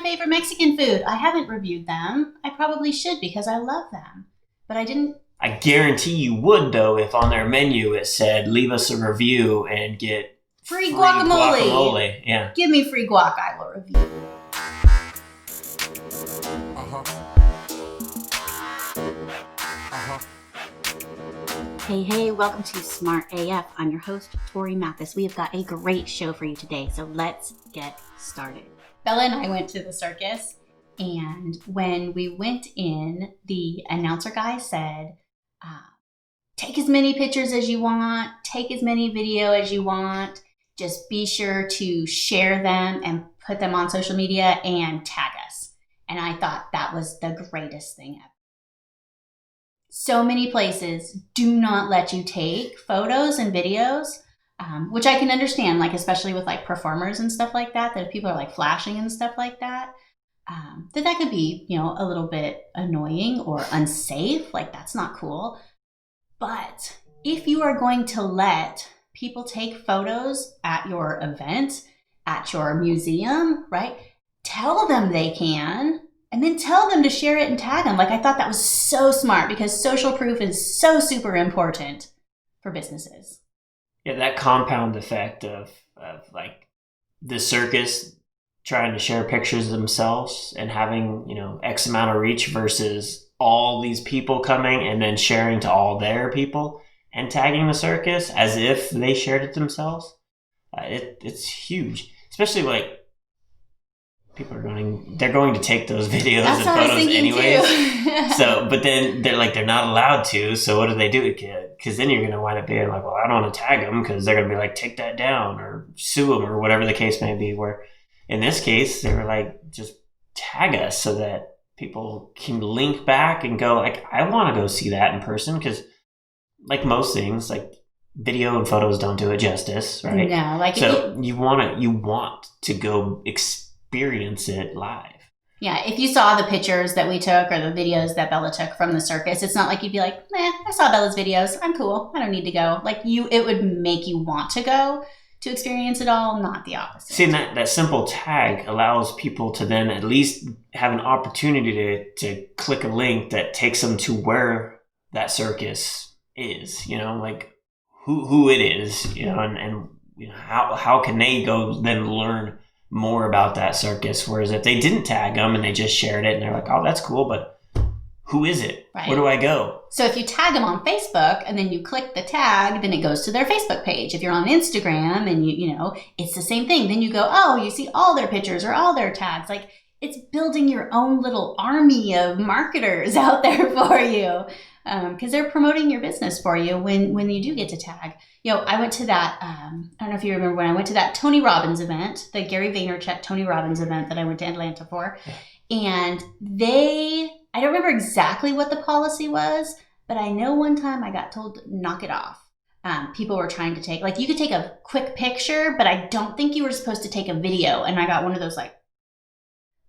favorite Mexican food. I haven't reviewed them. I probably should because I love them. But I didn't. I guarantee you would, though, if on their menu it said, leave us a review and get free guacamole. Yeah. Give me free guac, I will review. Hey, welcome to Smart AF. I'm your host, Torie Mathis. We have got a great show for you today, so let's get started. Bella and I went to the circus, and when we went in, the announcer guy said, take as many pictures as you want, take as many video as you want, just be sure to share them and put them on social media and tag us. And I thought that was the greatest thing ever. So many places do not let you take photos and videos, which I can understand, like especially with like performers and stuff like that if people are like flashing and stuff like that, that could be, a little bit annoying or unsafe. Like that's not cool. But if you are going to let people take photos at your event, at your museum, right? Tell them they can. And then tell them to share it and tag them. Like, I thought that was so smart because social proof is so super important for businesses. Yeah, that compound effect of like the circus trying to share pictures of themselves and having, X amount of reach versus all these people coming and then sharing to all their people and tagging the circus as if they shared it themselves. It's huge, especially like, people they're going to take those videos and photos anyways. So, but then they're not allowed to. So what do they do? Because then you're going to wind up being like, well, I don't want to tag them because they're going to be like, take that down or sue them or whatever the case may be. Where in this case, they were like, just tag us so that people can link back and go like, I want to go see that in person. Because like most things, like video and photos don't do it justice, right? No, like so you want to go experience it live. Yeah, if you saw the pictures that we took or the videos that Bella took from the circus, it's not like you'd be like, I saw Bella's videos. I'm cool. I don't need to go. Like it would make you want to go to experience it all, not the opposite. See, that simple tag allows people to then at least have an opportunity to click a link that takes them to where that circus is, like who it is, and how can they go then learn more about that circus. Whereas if they didn't tag them and they just shared it and they're like, oh, that's cool, but who is it? Right. Where do I go? So if you tag them on Facebook and then you click the tag, then it goes to their Facebook page. If you're on Instagram and it's the same thing. Then you go, oh, you see all their pictures or all their tags. Like it's building your own little army of marketers out there for you. Because they're promoting your business for you when you do get to tag. I went to that, I don't know if you remember when I went to that Tony Robbins event, the Gary Vaynerchuk Tony Robbins event that I went to Atlanta for. And I don't remember exactly what the policy was, but I know one time I got told to knock it off. People were trying to take, like you could take a quick picture, but I don't think you were supposed to take a video. And I got one of those like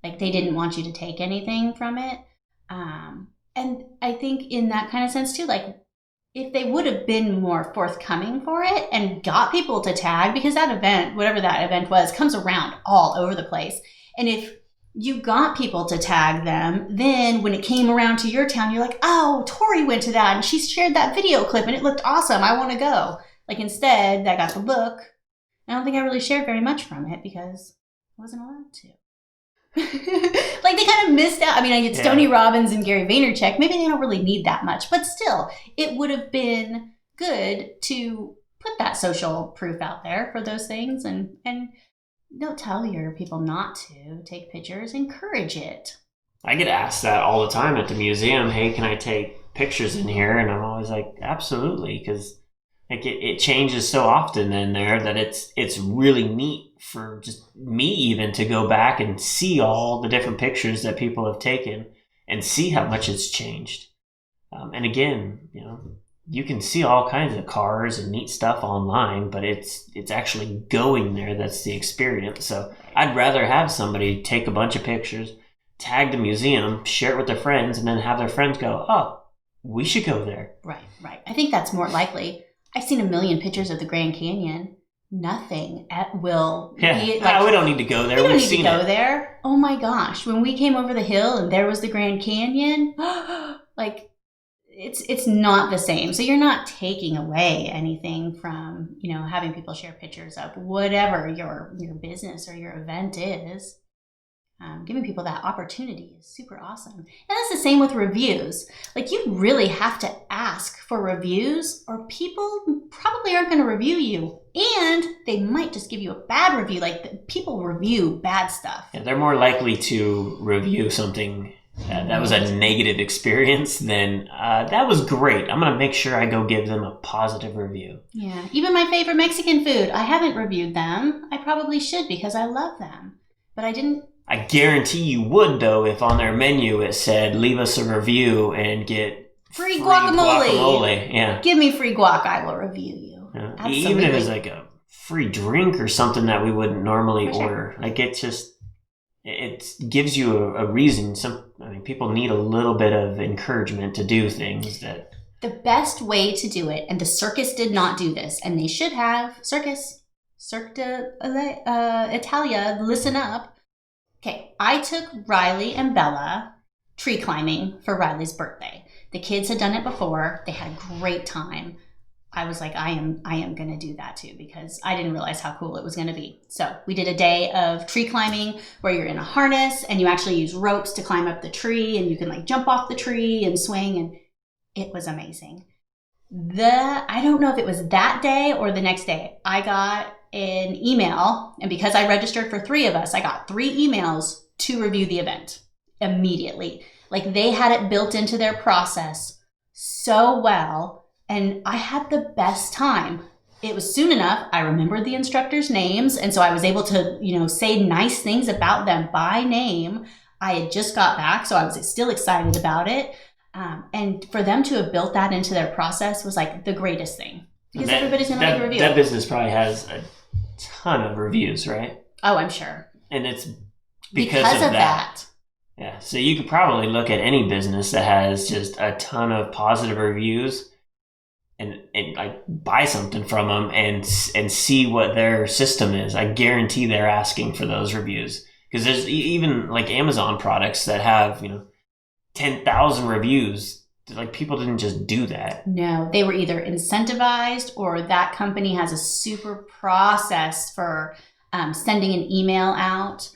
they didn't want you to take anything from it. And I think in that kind of sense too, like if they would have been more forthcoming for it and got people to tag, because that event, whatever that event was, comes around all over the place. And if you got people to tag them, then when it came around to your town, you're like, oh, Torie went to that and she shared that video clip and it looked awesome. I want to go. Like instead, I got the book. I don't think I really shared very much from it because I wasn't allowed to. Like they kind of missed out. I mean, it's Tony Robbins and Gary Vaynerchuk. Maybe they don't really need that much, but still, it would have been good to put that social proof out there for those things, and don't tell your people not to take pictures. Encourage it. I get asked that all the time at the museum. Hey, can I take pictures in here? And I'm always like, absolutely, because like it changes so often in there that it's really neat for just me even to go back and see all the different pictures that people have taken and see how much it's changed. And again, you can see all kinds of cars and neat stuff online, but it's actually going there that's the experience. So I'd rather have somebody take a bunch of pictures, tag the museum, share it with their friends, and then have their friends go, oh, we should go there. Right. I think that's more likely. I've seen a million pictures of the Grand Canyon, nothing will Yeah, be like, we don't need to go there. we don't We've need to seen go it. there. Oh my gosh. When we came over the hill and there was the Grand Canyon, like it's not the same. So you're not taking away anything from, having people share pictures of whatever your business or your event is. Giving people that opportunity is super awesome. And that's the same with reviews. Like, you really have to ask for reviews or people probably aren't going to review you. And they might just give you a bad review. Like, people review bad stuff. Yeah, they're more likely to review something that was a negative experience than that was great. I'm going to make sure I go give them a positive review. Yeah. Even my favorite Mexican food, I haven't reviewed them. I probably should because I love them. But I didn't. I guarantee you would, though, if on their menu it said, leave us a review and get free guacamole. Yeah. Give me free guac, I will review you. Yeah. Even if it's like a free drink or something that we wouldn't normally order. Like, it gives you a reason. People need a little bit of encouragement to do things that... The best way to do it, and the Circus did not do this, and they should have. Circus, Cirque Italia, listen up. Okay, I took Riley and Bella tree climbing for Riley's birthday. The kids had done it before. They had a great time. I was like, I am going to do that too, because I didn't realize how cool it was going to be. So we did a day of tree climbing where you're in a harness and you actually use ropes to climb up the tree, and you can like jump off the tree and swing, and it was amazing. I don't know if it was that day or the next day, I got an email, and because I registered for 3 of us, I got 3 emails to review the event immediately. Like, they had it built into their process so well, and I had the best time. It was soon enough. I remembered the instructors' names, and so I was able to, say nice things about them by name. I had just got back, so I was still excited about it. And for them to have built that into their process was like the greatest thing. Because everybody's going to leave a review. That business probably has a ton of reviews, right? Oh, I'm sure. And it's because of that. Yeah. So you could probably look at any business that has just a ton of positive reviews and like buy something from them and see what their system is. I guarantee they're asking for those reviews, because there's even like Amazon products that have, 10,000 reviews. Like, people didn't just do that. No, they were either incentivized or that company has a super process for sending an email out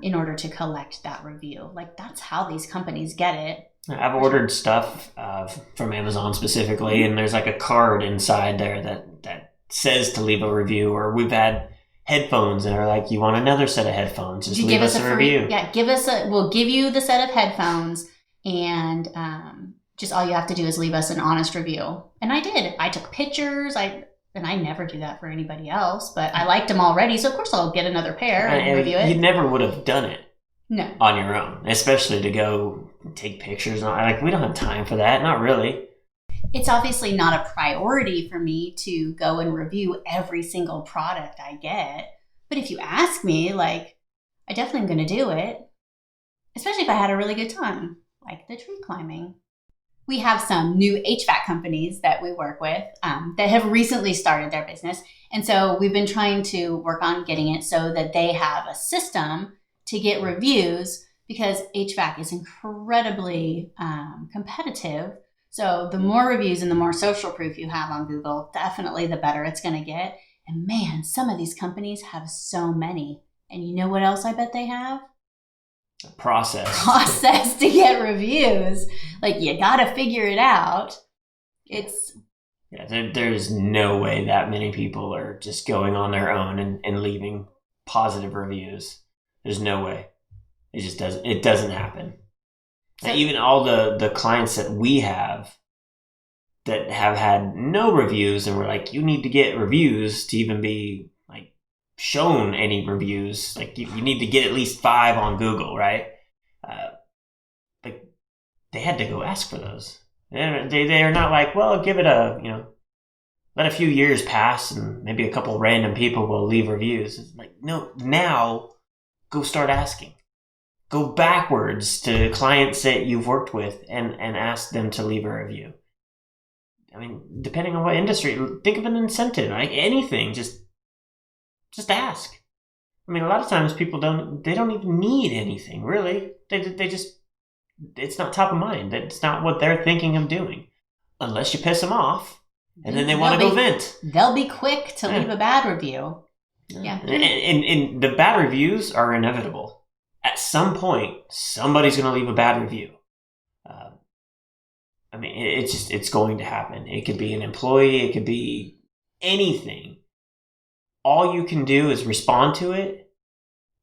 in order to collect that review. Like, that's how these companies get it. I've ordered stuff from Amazon specifically, and there's like a card inside there that says to leave a review. Or we've had headphones and are like, you want another set of headphones, just leave us a review. Yeah, we'll give you the set of headphones, and just all you have to do is leave us an honest review. And I did. I took pictures. And I never do that for anybody else, but I liked them already, so of course I'll get another pair and review it. You never would have done it. No. On your own, especially to go take pictures. Like, we don't have time for that. Not really. It's obviously not a priority for me to go and review every single product I get. But if you ask me, like, I definitely am going to do it. Especially if I had a really good time, like the tree climbing. We have some new HVAC companies that we work with that have recently started their business. And so we've been trying to work on getting it so that they have a system to get reviews, because HVAC is incredibly competitive. So the more reviews and the more social proof you have on Google, definitely the better it's going to get. And man, some of these companies have so many. And you know what else I bet they have? A process to get reviews. Like, you got to figure it out. There's no way that many people are just going on their own and leaving positive reviews. There's no way. It doesn't happen. So, even all the clients that we have that have had no reviews, and we're like, you need to get reviews to even be like shown any reviews. Like, you need to get at least 5 on Google, right? Like, they had to go ask for those. They are not like, well, give it let a few years pass and maybe a couple random people will leave reviews. It's like, no, now go start asking. Go backwards to clients that you've worked with and ask them to leave a review. I mean, depending on what industry, think of an incentive, like anything. Just just ask. I mean, a lot of times people don't even need anything, really. They just, it's not top of mind. It's not what they're thinking of doing. Unless you piss them off, and then they want to go vent. They'll be quick to leave a bad review. Yeah. And the bad reviews are inevitable. At some point, somebody's going to leave a bad review. I mean, it's going to happen. It could be an employee. It could be anything. All you can do is respond to it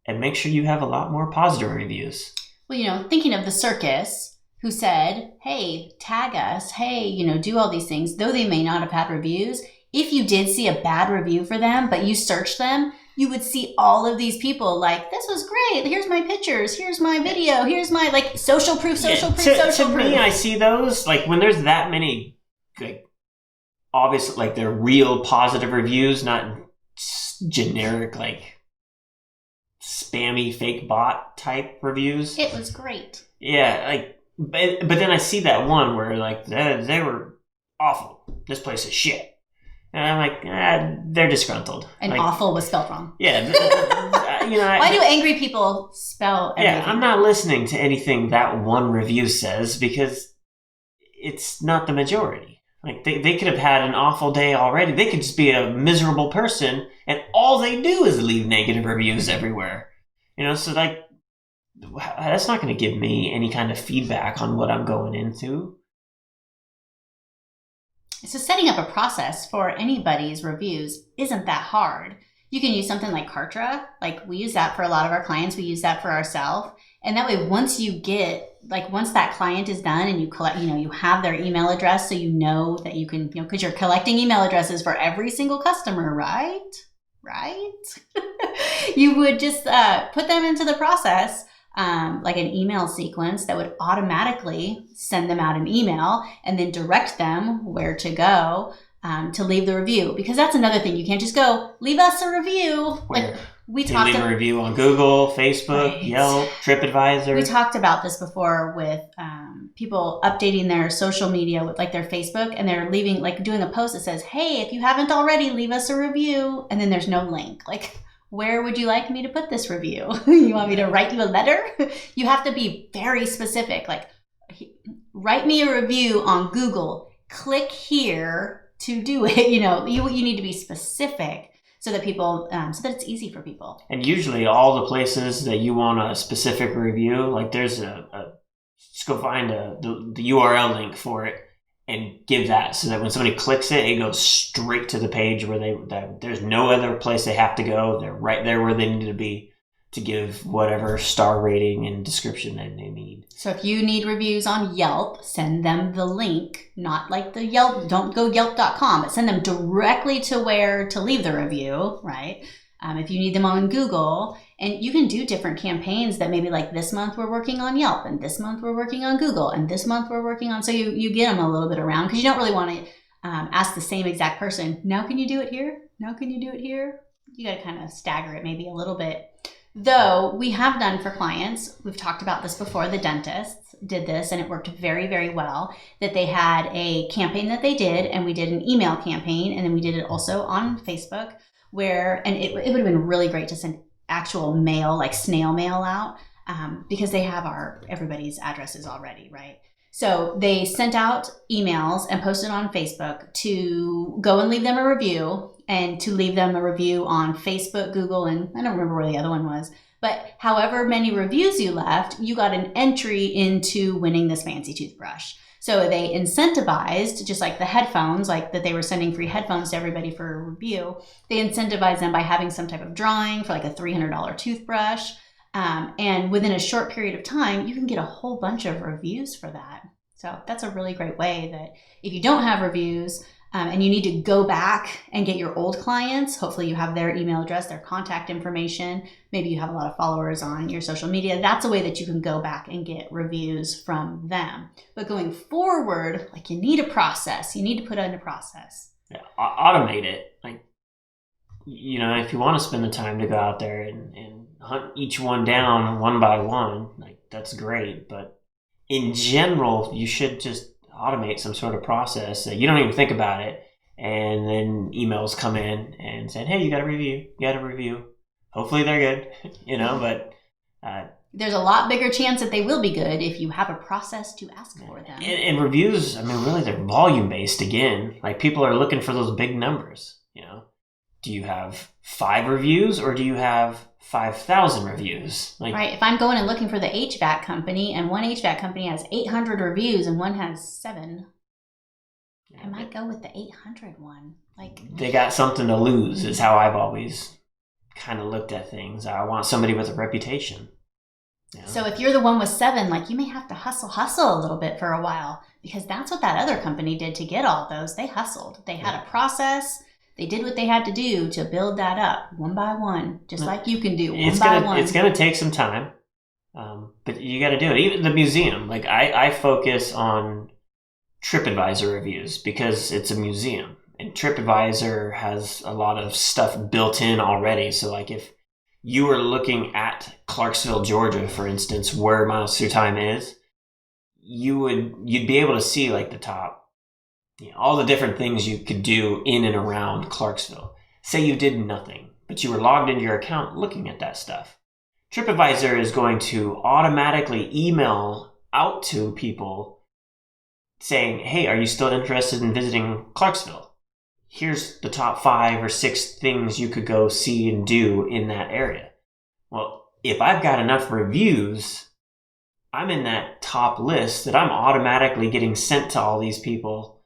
and make sure you have a lot more positive reviews. Well, thinking of the Circus, who said, hey, tag us. Hey, do all these things. Though they may not have had reviews, if you did see a bad review for them, but you searched them, you would see all of these people like, this was great. Here's my pictures. Here's my video. Here's my social proof. To me, I see those when there's that many, obviously, they're real positive reviews, not generic, spammy fake bot type reviews. It was great. Yeah. But then I see that one where they were awful. This place is shit. And I'm like, they're disgruntled. And awful was spelled wrong. Yeah. Why do angry people spell everything? Yeah, I'm not listening to anything that one review says because it's not the majority. They could have had an awful day already. They could just be a miserable person, and all they do is leave negative reviews everywhere. So that's not going to give me any kind of feedback on what I'm going into. So setting up a process for anybody's reviews isn't that hard. You can use something like Kartra. We use that for a lot of our clients. We use that for ourselves. And that way, once that client is done and you collect, you have their email address, so that you can, because you're collecting email addresses for every single customer, right? You would just put them into the process, like an email sequence that would automatically send them out an email and then direct them where to go to leave the review. Because that's another thing. You can't just go, leave us a review. Leave a review on Google, Facebook, right. Yelp, TripAdvisor. We talked about this before with people updating their social media with their Facebook, and they're leaving, doing a post that says, hey, if you haven't already, leave us a review. And then there's no link. Where would you like me to put this review? You want me to write you a letter? You have to be very specific. Write me a review on Google. Click here to do it. You need to be specific so that people, so that it's easy for people. And usually all the places that you want a specific review, there's just go find the URL link for it and give that, so that when somebody clicks it, it goes straight to the page where there's no other place they have to go. They're right there where they need to be to give whatever star rating and description that they need. So if you need reviews on Yelp, send them the link, not the Yelp, don't go yelp.com, but send them directly to where to leave the review, right? If you need them on Google, and you can do different campaigns that maybe this month we're working on Yelp, and this month we're working on Google, and this month we're working on, so you get them a little bit around, because you don't really want to ask the same exact person, now can you do it here? Now can you do it here? You got to kind of stagger it maybe a little bit. Though we have done for clients, we've talked about this before, the dentists did this and it worked very, very well, that they had a campaign that they did, and we did an email campaign, and then we did it also on Facebook, and it would have been really great to send actual mail, snail mail out, because they have everybody's addresses already, right? So they sent out emails and posted on Facebook to go and leave them a review, and to leave them a review on Facebook, Google, and I don't remember where the other one was. But however many reviews you left, you got an entry into winning this fancy toothbrush. So they incentivized, just like the headphones, that they were sending free headphones to everybody for a review. They incentivized them by having some type of drawing for a $300 toothbrush. And within a short period of time, you can get a whole bunch of reviews for that. So that's a really great way that if you don't have reviews and you need to go back and get your old clients, hopefully you have their email address, their contact information, maybe you have a lot of followers on your social media, that's a way that you can go back and get reviews from them. But going forward, you need a process. You need to put it in a process. Yeah, automate it. If you want to spend the time to go out there and hunt each one down one by one, that's great. But in general, you should just automate some sort of process that you don't even think about it, and then emails come in and said, hey, you got a review. Hopefully they're good, but there's a lot bigger chance that they will be good if you have a process to ask for them. And reviews, really, they're volume based again. Like, people are looking for those big numbers. Do you have 5 reviews or do you have 5,000 reviews? Right. If I'm going and looking for the HVAC company and one HVAC company has 800 reviews and one has 7, I might go with the 800 one. They got something to lose is how I've always kind of looked at things. I want somebody with a reputation. So if you're the one with 7, you may have to hustle a little bit for a while, because that's what that other company did to get all those. They hustled. They had a process. They did what they had to do to build that up one by one, just like you can do one by one. It's going to take some time, but you got to do it. Even the museum, I focus on TripAdvisor reviews because it's a museum, and TripAdvisor has a lot of stuff built in already. So if you were looking at Clarksville, Georgia, for instance, where Miles Through Time is, you'd be able to see the top, all the different things you could do in and around Clarksville. Say you did nothing, but you were logged into your account looking at that stuff. TripAdvisor is going to automatically email out to people saying, hey, are you still interested in visiting Clarksville? Here's the top 5 or 6 things you could go see and do in that area. Well, if I've got enough reviews, I'm in that top list that I'm automatically getting sent to all these people,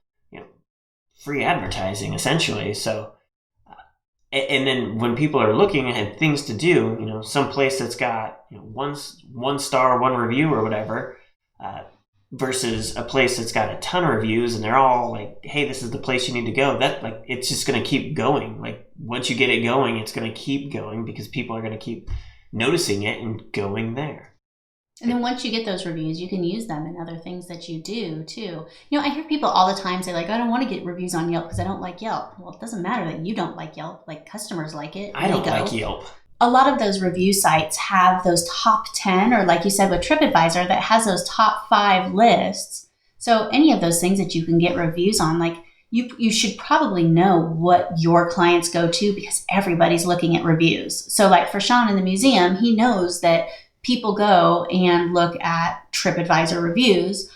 free advertising essentially. So, and then when people are looking at things to do, some place that's got one star, 1 review or whatever, versus a place that's got a ton of reviews and they're all hey, this is the place you need to go. That it's just going to keep going. Once you get it going, it's going to keep going because people are going to keep noticing it and going there. And then once you get those reviews, you can use them in other things that you do too. I hear people all the time say I don't want to get reviews on Yelp because I don't like Yelp. Well, it doesn't matter that you don't like Yelp. Customers like it. I don't like Yelp. A lot of those review sites have those top 10, or like you said with TripAdvisor, that has those top 5 lists. So any of those things that you can get reviews on, you should probably know what your clients go to because everybody's looking at reviews. So for Sean in the museum, he knows that people go and look at TripAdvisor reviews,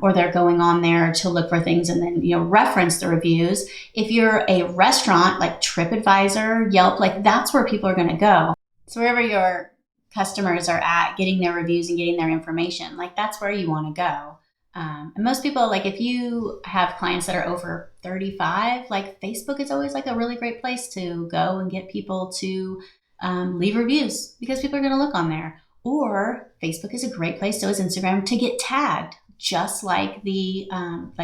or they're going on there to look for things and then, reference the reviews. If you're a restaurant like TripAdvisor, Yelp, that's where people are going to go. So wherever your customers are at, getting their reviews and getting their information, that's where you want to go. And most people, if you have clients that are over 35, Facebook is always a really great place to go and get people to leave reviews because people are going to look on there. Or Facebook is a great place, so is Instagram, to get tagged. Just like the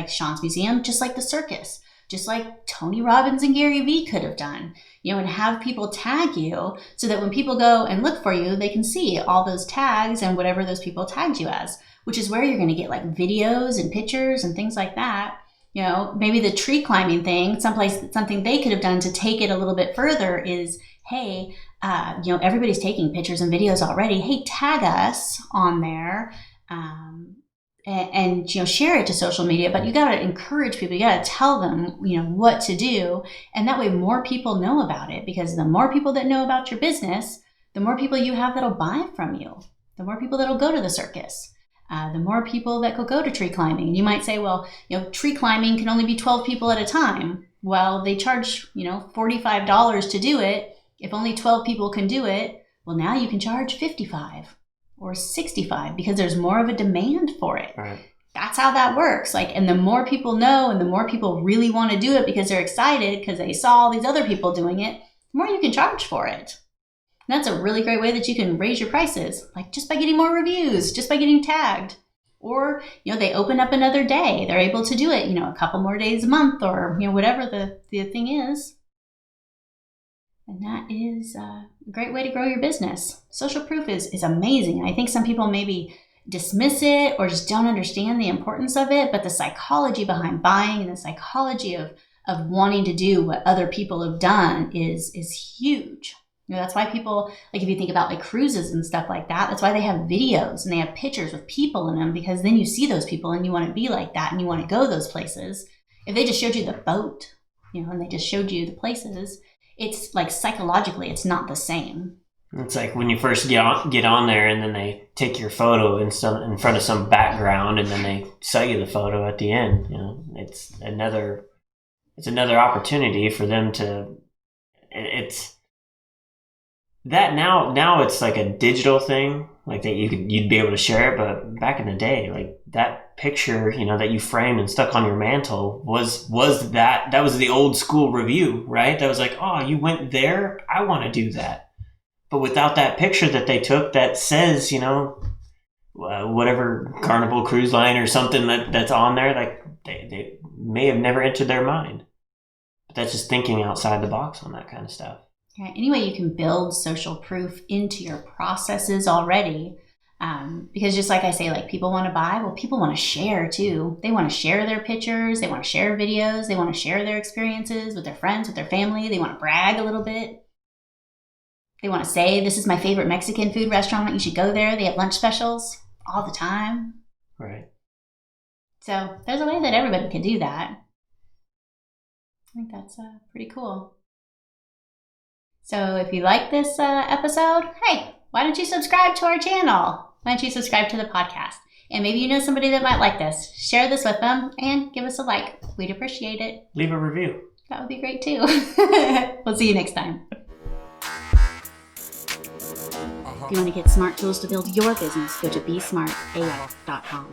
Sean's museum, just like the circus, just like Tony Robbins and Gary Vee could have done, and have people tag you so that when people go and look for you, they can see all those tags and whatever those people tagged you as, which is where you're going to get videos and pictures and things like that. Maybe the tree climbing thing, something they could have done to take it a little bit further is, hey, everybody's taking pictures and videos already. Hey, tag us on there. And share it to social media, but you got to encourage people. You got to tell them what to do, and that way more people know about it, because the more people that know about your business, the more people you have that'll buy from you, the more people that'll go to the circus, the more people that could go to tree climbing. And you might say, well, tree climbing can only be 12 people at a time. Well, they charge $45 to do it. If only 12 people can do it, well, now you can charge $55 or $65 because there's more of a demand for it. Right. That's how that works. And the more people know and the more people really want to do it because they're excited because they saw all these other people doing it, the more you can charge for it. And that's a really great way that you can raise your prices, just by getting more reviews, just by getting tagged. Or, they open up another day. They're able to do it, a couple more days a month, or, whatever the thing is. And that is a great way to grow your business. Social proof is amazing. I think some people maybe dismiss it or just don't understand the importance of it, but the psychology behind buying and the psychology of wanting to do what other people have done is huge. That's why people, if you think about cruises and stuff like that, that's why they have videos and they have pictures with people in them, because then you see those people and you want to be like that and you want to go those places. If they just showed you the boat and they just showed you the places, it's like psychologically, it's not the same. It's like when you first get on there, and then they take your photo in front of some background, and then they sell you the photo at the end. It's another opportunity for them to. It's that now it's like a digital thing, like that you'd be able to share it. But back in the day, like that picture, that you framed and stuck on your mantle was that was the old school review, right? That was like, oh, you went there, I want to do that. But without that picture that they took that says, whatever Carnival Cruise Line or something that's on there, like they may have never entered their mind. But that's just thinking outside the box on that kind of stuff. Yeah, anyway, you can build social proof into your processes already. Because just like I say, like people want to buy, well, people want to share too. They want to share their pictures. They want to share videos. They want to share their experiences with their friends, with their family. They want to brag a little bit. They want to say, this is my favorite Mexican food restaurant. You should go there. They have lunch specials all the time. Right. So there's a way that everybody can do that. I think that's pretty cool. So if you like this episode, hey, why don't you subscribe to our channel? Why don't you subscribe to the podcast? And maybe you know somebody that might like this. Share this with them and give us a like. We'd appreciate it. Leave a review. That would be great too. We'll see you next time. If you want to get smart tools to build your business, go to besmartaf.com.